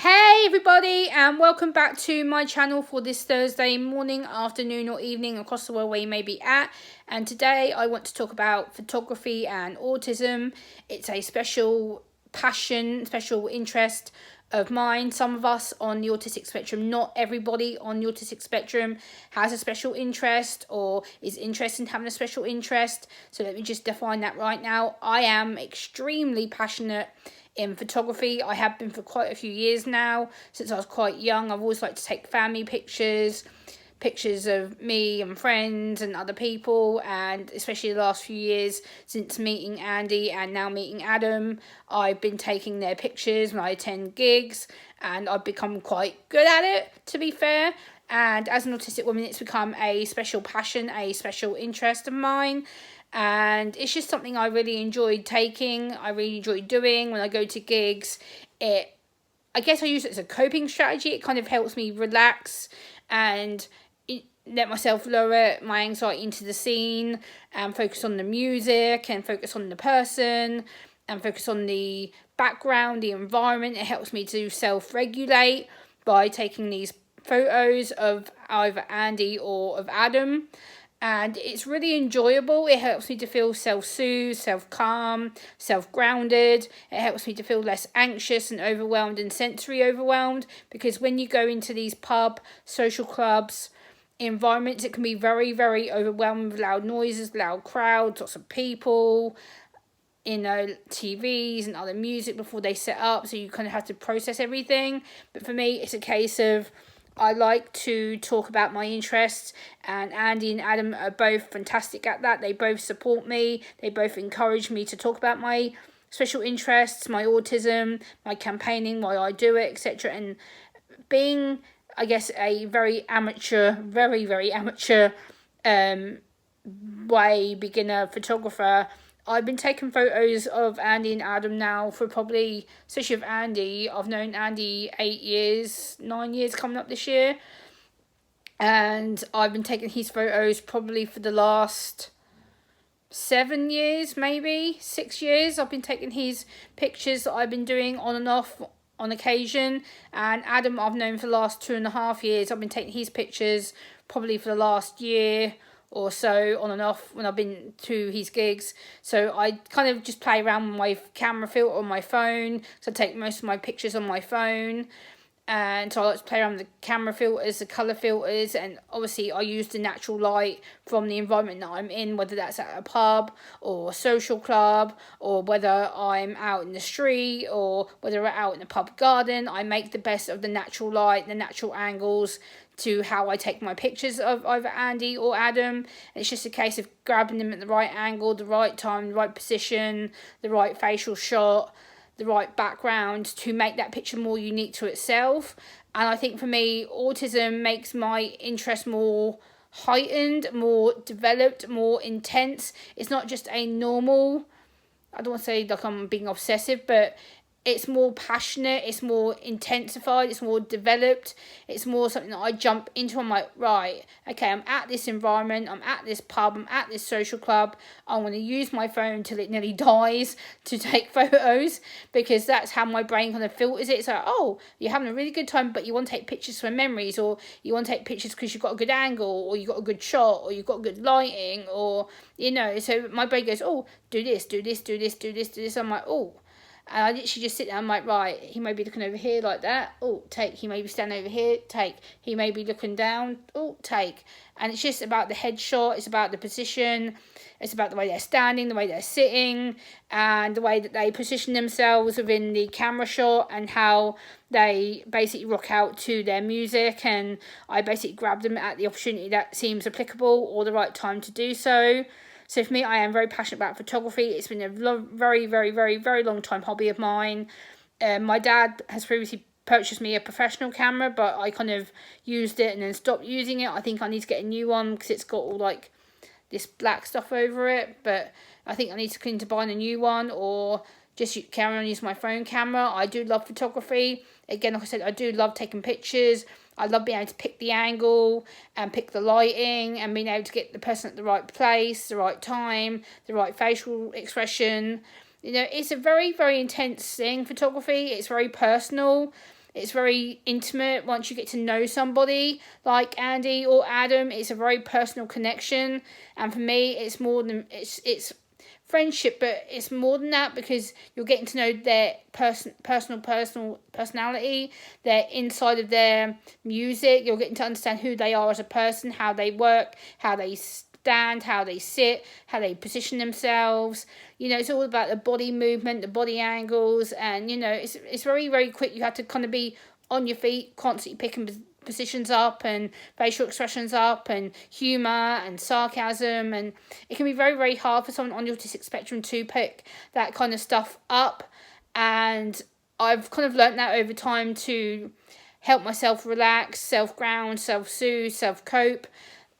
Hey everybody, and welcome back to my channel for this Thursday morning, afternoon or evening across the world where you may be at. And today I want to talk about photography and autism. It's a special passion, special interest of mine. Some of us on the autistic spectrum, not everybody on the autistic spectrum has a special interest or is interested in having a special interest. So let me just define that right now. I am extremely passionate in photography. I have been for quite a few years now. Since I was quite young, I've always liked to take family pictures of me and friends and other people, and especially the last few years since meeting Andy and now meeting Adam, I've been taking their pictures when I attend gigs, and I've become quite good at it, to be fair. And as an autistic woman, it's become a special passion, a special interest of mine. And it's just something I really enjoyed taking. I really enjoy doing when I go to gigs. I guess I use it as a coping strategy. It kind of helps me relax and let myself lower my anxiety into the scene and focus on the music and focus on the person and focus on the background, the environment. It helps me to self-regulate by taking these photos of either Andy or of Adam. And it's really enjoyable. It helps me to feel self-soothed, self-calm, self-grounded. It helps me to feel less anxious and overwhelmed and sensory overwhelmed. Because when you go into these pub, social clubs, environments, it can be very, very overwhelming with loud noises, loud crowds, lots of people, TVs and other music before they set up. So you kind of have to process everything. But for me, it's a case of I like to talk about my interests, and Andy and Adam are both fantastic at that. They both support me. They both encourage me to talk about my special interests, my autism, my campaigning, why I do it, etc. And being, I guess, a very amateur, very, very amateur beginner photographer, I've been taking photos of Andy and Adam now for probably, especially of Andy, I've known Andy 8 years, 9 years coming up this year. And I've been taking his photos probably for the last 7 years, maybe 6 years. I've been taking his pictures that I've been doing on and off on occasion. And Adam I've known for the last 2.5 years. I've been taking his pictures probably for the last year or so on and off when I've been to his gigs. So I kind of just play around with my camera filter on my phone. So I take most of my pictures on my phone. And so I like to play around with the camera filters, the colour filters, and obviously I use the natural light from the environment that I'm in, whether that's at a pub or a social club, or whether I'm out in the street, or whether we're out in a pub garden. I make the best of the natural light, the natural angles to how I take my pictures of either Andy or Adam. And it's just a case of grabbing them at the right angle, the right time, the right position, the right facial shot, the right background to make that picture more unique to itself. And I think for me, autism makes my interest more heightened, more developed, more intense. It's not just a normal, I don't want to say like I'm being obsessive, but it's more passionate, it's more intensified, it's more developed, it's more something that I jump into. I'm like, right, okay, I'm at this environment, I'm at this pub, I'm at this social club, I'm going to use my phone till it nearly dies to take photos, because that's how my brain kind of filters it. It's like, oh, you're having a really good time, but you want to take pictures for memories, or you want to take pictures because you've got a good angle, or you've got a good shot, or you've got good lighting, or, so my brain goes, oh, do this, do this, do this, do this, do this. I'm like, oh. And I literally just sit there, I'm like, right, he may be looking over here like that, oh, take. He may be standing over here, take. He may be looking down, oh, take. And it's just about the headshot, it's about the position, it's about the way they're standing, the way they're sitting, and the way that they position themselves within the camera shot, and how they basically rock out to their music. And I basically grab them at the opportunity that seems applicable or the right time to do so. So for me, I am very passionate about photography. It's been a very, very, very, very long time hobby of mine. My dad has previously purchased me a professional camera, but I kind of used it and then stopped using it. I think I need to get a new one because it's got all like this black stuff over it. But I think I need to clean to buy a new one, or just carry on using my phone camera. I do love photography. Again, like I said, I do love taking pictures. I love being able to pick the angle and pick the lighting and being able to get the person at the right place, the right time, the right facial expression. It's a very, very intense thing, photography. It's very personal. It's very intimate once you get to know somebody like Andy or Adam. It's a very personal connection, and for me, it's more than it's friendship, but it's more than that, because you're getting to know their personal personality, their inside of their music. You're getting to understand who they are as a person, how they work, how they stand, how they sit, how they position themselves. You know, it's all about the body movement, the body angles, and you know, it's very, very quick. You have to kind of be on your feet, constantly picking positions up and facial expressions up and humour and sarcasm, and it can be very, very hard for someone on the autistic spectrum to pick that kind of stuff up. And I've kind of learnt that over time to help myself relax, self-ground, self-soothe, self-cope,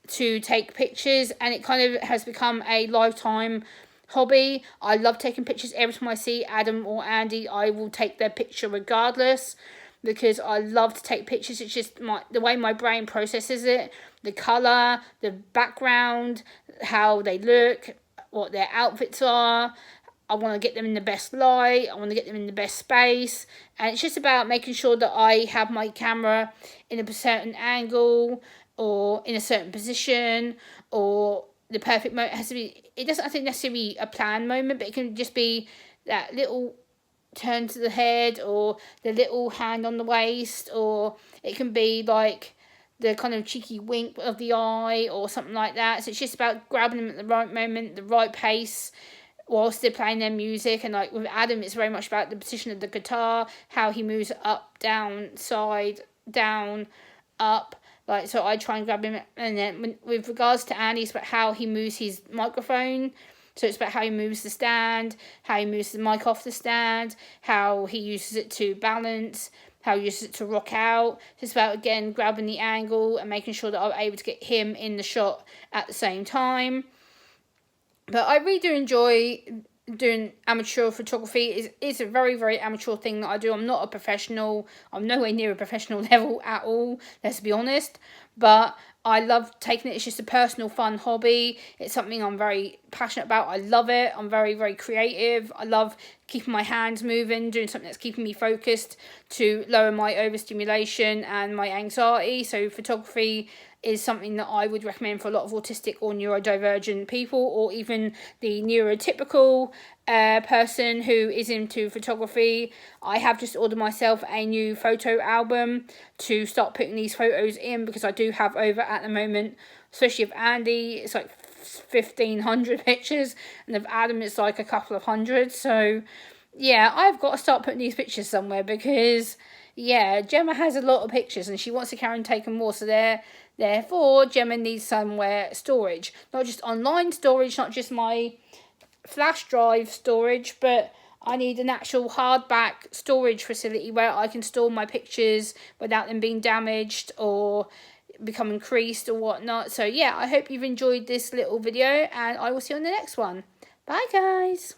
to take pictures, and it kind of has become a lifetime hobby. I love taking pictures. Every time I see Adam or Andy, I will take their picture regardless, because I love to take pictures. It's just the way my brain processes it, the colour, the background, how they look, what their outfits are. I want to get them in the best light, I want to get them in the best space, and it's just about making sure that I have my camera in a certain angle, or in a certain position, or the perfect moment. It has to be, it doesn't have to necessarily be a planned moment, but it can just be that little turn to the head, or the little hand on the waist, or it can be like the kind of cheeky wink of the eye or something like that. So it's just about grabbing them at the right moment, the right pace, whilst they're playing their music. And like with Adam, it's very much about the position of the guitar, how he moves up, down, side, down, up. Like, so I try and grab him. And then with regards to Andy, it's about how he moves his microphone. So it's about how he moves the stand, how he moves the mic off the stand, how he uses it to balance, how he uses it to rock out. So it's about, again, grabbing the angle and making sure that I'm able to get him in the shot at the same time. But I really do enjoy doing amateur photography. It's a very, very amateur thing that I do. I'm not a professional. I'm nowhere near a professional level at all, let's be honest. But I love taking it. It's just a personal, fun hobby. It's something I'm very passionate about. I love it. I'm very, very creative. I love keeping my hands moving, doing something that's keeping me focused to lower my overstimulation and my anxiety. So photography is something that I would recommend for a lot of autistic or neurodivergent people, or even the neurotypical person who is into photography. I have just ordered myself a new photo album to start putting these photos in, because I do have over at the moment, especially of Andy, it's like 1,500 pictures, and of Adam it's like a couple of hundred. So yeah, I've got to start putting these pictures somewhere, because yeah, Gemma has a lot of pictures and she wants to carry and take them more. So therefore, Gemma needs somewhere storage, not just online storage, not just my flash drive storage, but I need an actual hardback storage facility where I can store my pictures without them being damaged or becoming creased or whatnot. So yeah, I hope you've enjoyed this little video, and I will see you on the next one. Bye guys.